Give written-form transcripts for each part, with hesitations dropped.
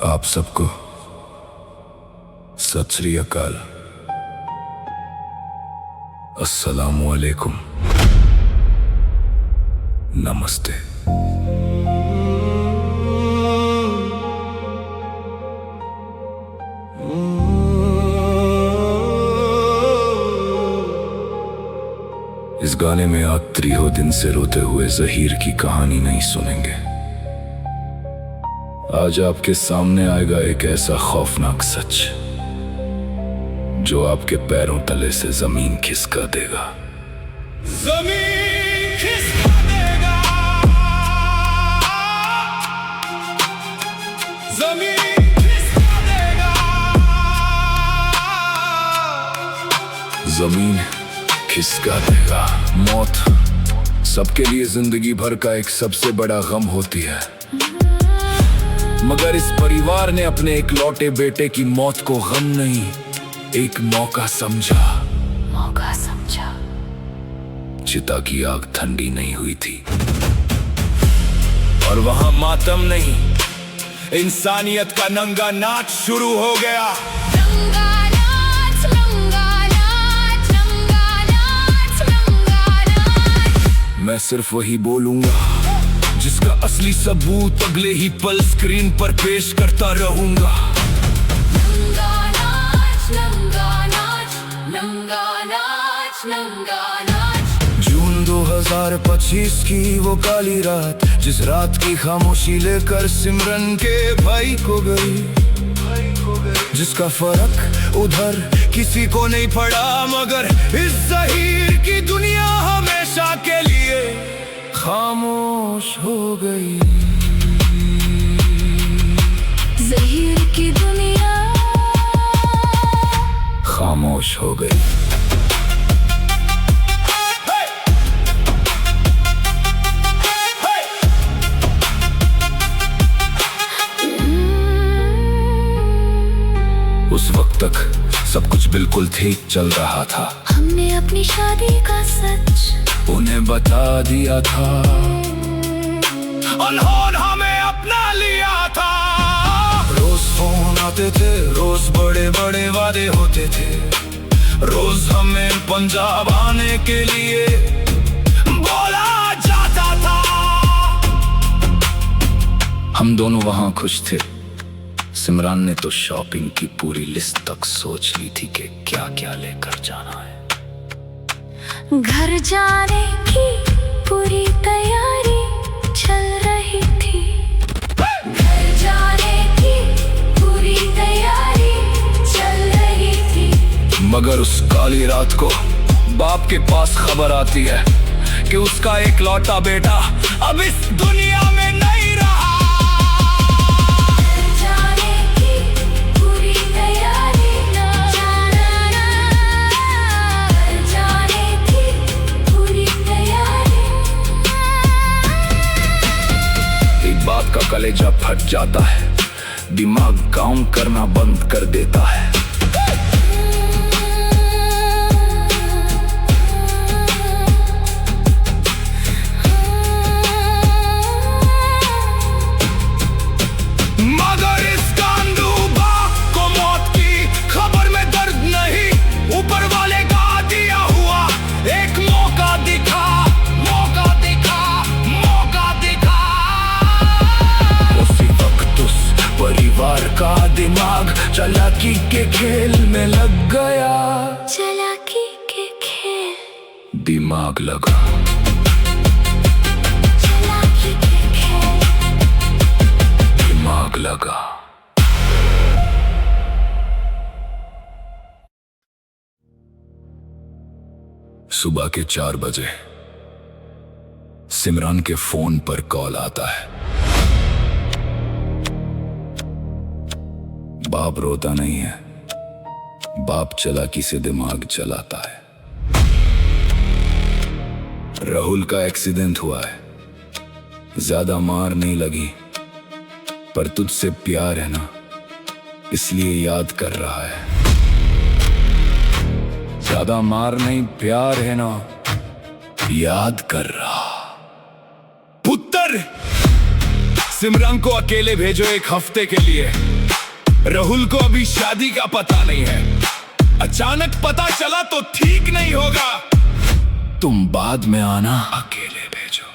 आप सबको सत श्री अकाल, अस्सलामु अलैकुम, नमस्ते। इस गाने में आप त्रिहो दिन से रोते हुए ज़हीर की कहानी नहीं सुनेंगे। आज आपके सामने आएगा एक ऐसा खौफनाक सच जो आपके पैरों तले से जमीन खिसका देगा। जमीन खिसका देगा, जमीन खिसका देगा, जमीन खिसका देगा। मौत सबके लिए जिंदगी भर का एक सबसे बड़ा गम होती है, मगर इस परिवार ने अपने इकलौते बेटे की मौत को गम नहीं, एक मौका समझा। चिता की आग ठंडी नहीं हुई थी और वहां मातम नहीं, इंसानियत का नंगा नाच शुरू हो गया। नंगा नाच, नंगा नाच, नंगा नाच, नंगा नाच। मैं सिर्फ वही बोलूंगा जिसका असली सबूत अगले ही पल स्क्रीन पर पेश करता रहूंगा। नंगा नाच, नंगा नाच, नंगा नाच, नंगा नाच। जून 2025 की वो काली रात, जिस रात की खामोशी लेकर सिमरन के भाई को गई, जिसका फर्क उधर किसी को नहीं पड़ा, मगर इस ज़हीर की दुनिया हमेशा के लिए खामोश हो गई। ज़हीर की दुनिया खामोश हो गई। उस वक्त तक सब कुछ बिल्कुल ठीक चल रहा था। हमने अपनी शादी का सच उन्हें बता दिया था, उन्होंने हमें अपना लिया था। रोज फोन आते थे, रोज बड़े बड़े वादे होते थे, रोज हमें पंजाब आने के लिए बोला जाता था। हम दोनों वहां खुश थे। सिमरान ने तो शॉपिंग की पूरी लिस्ट तक सोच ली थी कि क्या क्या लेकर जाना है। घर जाने की पूरी तैयारी चल रही थी, घर जाने की पूरी तैयारी चल रही थी। मगर उस काली रात को बाप के पास खबर आती है कि उसका एक लौता बेटा अब इस दुनिया में नहीं रहा। का कलेजा फट जाता है, दिमाग काम करना बंद कर देता है। मगर इस कांडूबा को मौत की खबर में दर्द नहीं, ऊपर वाले का दिया हुआ एक मौका दिखा, मौका दिखा, मौका दिखा। परिवार का दिमाग चालाकी के खेल में लग गया, चालाकी के खेल दिमाग लगा, चालाकी के खेल दिमाग लगा। सुबह के 4 बजे सिमरान के फोन पर कॉल आता है। बाप रोता नहीं है, बाप चालाकी से दिमाग चलाता है। राहुल का एक्सीडेंट हुआ है, ज्यादा मार नहीं लगी, पर तुझसे प्यार है ना, इसलिए याद कर रहा है। ज्यादा मार नहीं, प्यार है ना, याद कर रहा। पुत्र, सिमरन को अकेले भेजो 1 हफ्ते के लिए। राहुल को अभी शादी का पता नहीं है, अचानक पता चला तो ठीक नहीं होगा। तुम बाद में आना, अकेले भेजो,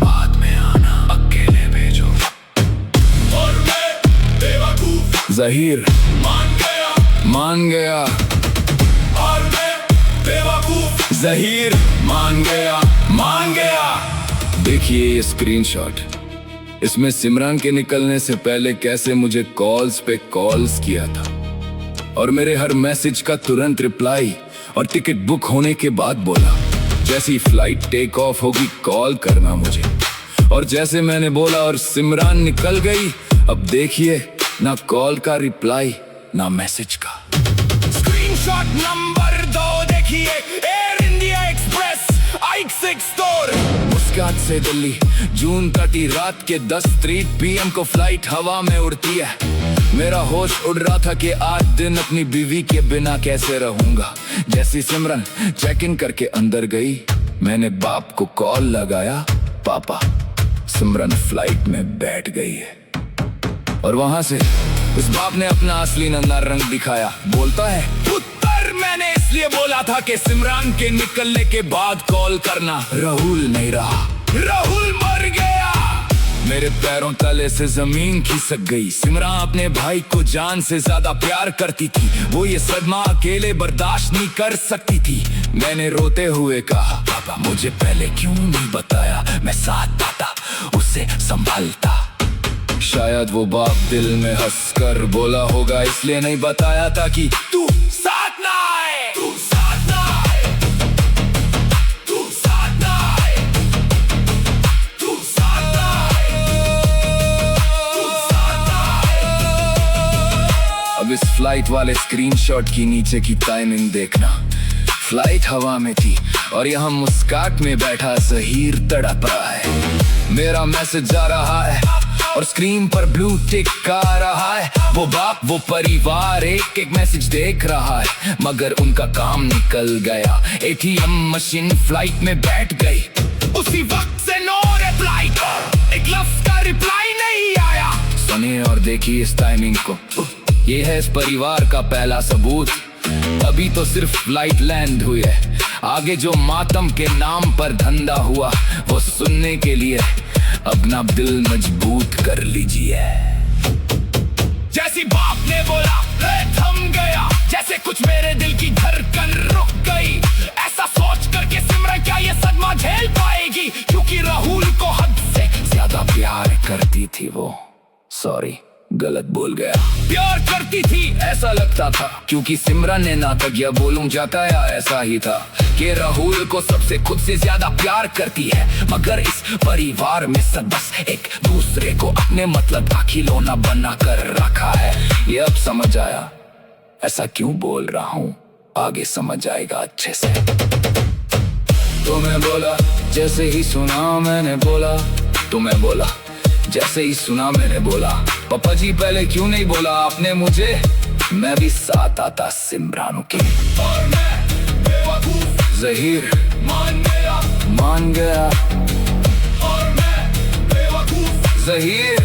बाद में आना, अकेले भेजो। और मैं बेवकूफ जहीर मान गया, और मैं बेवकूफ जहीर मान गया। देखिए ये स्क्रीनशॉट, इसमें सिमरन के निकलने से पहले कैसे मुझे कॉल्स पे कॉल्स किया था, और मेरे हर मैसेज का तुरंत रिप्लाई, और टिकट बुक होने के बाद बोला जैसी फ्लाइट टेक ऑफ होगी कॉल करना मुझे। और जैसे मैंने बोला और सिमरन निकल गई, अब देखिए ना कॉल का रिप्लाई ना मैसेज का। स्क्रीनशॉट नंबर 2 देखिए, Air India Express I6 store, मुस्कान से दिल्ली, जून 30 रात के 10:03 PM को फ्लाइट हवा में उड़ती है। मेरा होश उड़ रहा था कि आज दिन अपनी बीवी के बिना कैसे रहूंगा। जैसी सिमरन चेक इन करके अंदर गई, मैंने बाप को कॉल लगाया, पापा सिमरन फ्लाइट में बैठ गई है। और वहां से उस बाप ने अपना असली नन्हा रंग दिखाया, बोलता है पुत्र मैंने इसलिए बोला था कि सिमरन के निकलने के बाद कॉल करना। राहुल नहीं रहा, राहुल मर गया। मेरे पैरों तले से जमीन खिसक गई। सिमरन अपने भाई को जान से ज्यादा प्यार करती थी, वो ये सदमा अकेले बर्दाश्त नहीं कर सकती थी। मैंने रोते हुए कहा पापा मुझे पहले क्यों नहीं बताया, मैं साथ आता उसे संभालता। शायद वो बाप दिल में हंसकर बोला होगा इसलिए नहीं बताया था कि तू साथ ना आए, तू साथ ना आए, तू साथ ना आए, तू साथ ना आए, तू साथ ना आए। अब इस फ्लाइट वाले स्क्रीनशॉट की नीचे की टाइमिंग देखना। फ्लाइट हवा में थी और यहाँ मुस्काट में बैठा जहीर तड़प रहा है। मेरा मैसेज जा रहा है और स्क्रीन पर ब्लू टिक आ रहा है। वो बाप वो परिवार एक एक मैसेज देख रहा है, मगर उनका काम निकल गया। ATM मशीन फ्लाइट में बैठ गई, उसी वक्त से नो रिप्लाई, एक लफ्ज का रिप्लाई नहीं आया। सुनिए और देखिए इस टाइमिंग को, ये है इस परिवार का पहला सबूत। अभी तो सिर्फ फ्लाइट लैंड हुई है, आगे जो मातम के नाम पर धंधा हुआ वो सुनने के लिए अपना दिल मजबूत कर लीजिए। जैसी बाप ने बोला थम गया, जैसे कुछ मेरे दिल की धड़कन रुक गई। ऐसा सोच करके सिमरन क्या ये सदमा झेल पाएगी, क्योंकि राहुल को हद से ज्यादा प्यार करती थी वो। सॉरी गलत बोल गया, प्यार करती थी ऐसा लगता था, क्योंकि सिमरन ने ना तक यह बोलूं जाता या ऐसा ही था कि राहुल को सबसे खुद से ज्यादा प्यार करती है। मगर इस परिवार में सब बस एक दूसरे को अपने मतलब का खिलौना बना कर रखा है। ये अब समझ आया ऐसा क्यों बोल रहा हूँ, आगे समझ आएगा अच्छे से। तुम्हें बोला जैसे ही सुना मैंने बोला, तुम्हें बोला जैसे ही सुना मैंने बोला, पापा जी पहले क्यों नहीं बोला आपने मुझे, मैं भी साथ आता सिमरन की। और मैं बेवकूफ जहीर मान गया, और मैं बेवकूफ जहीर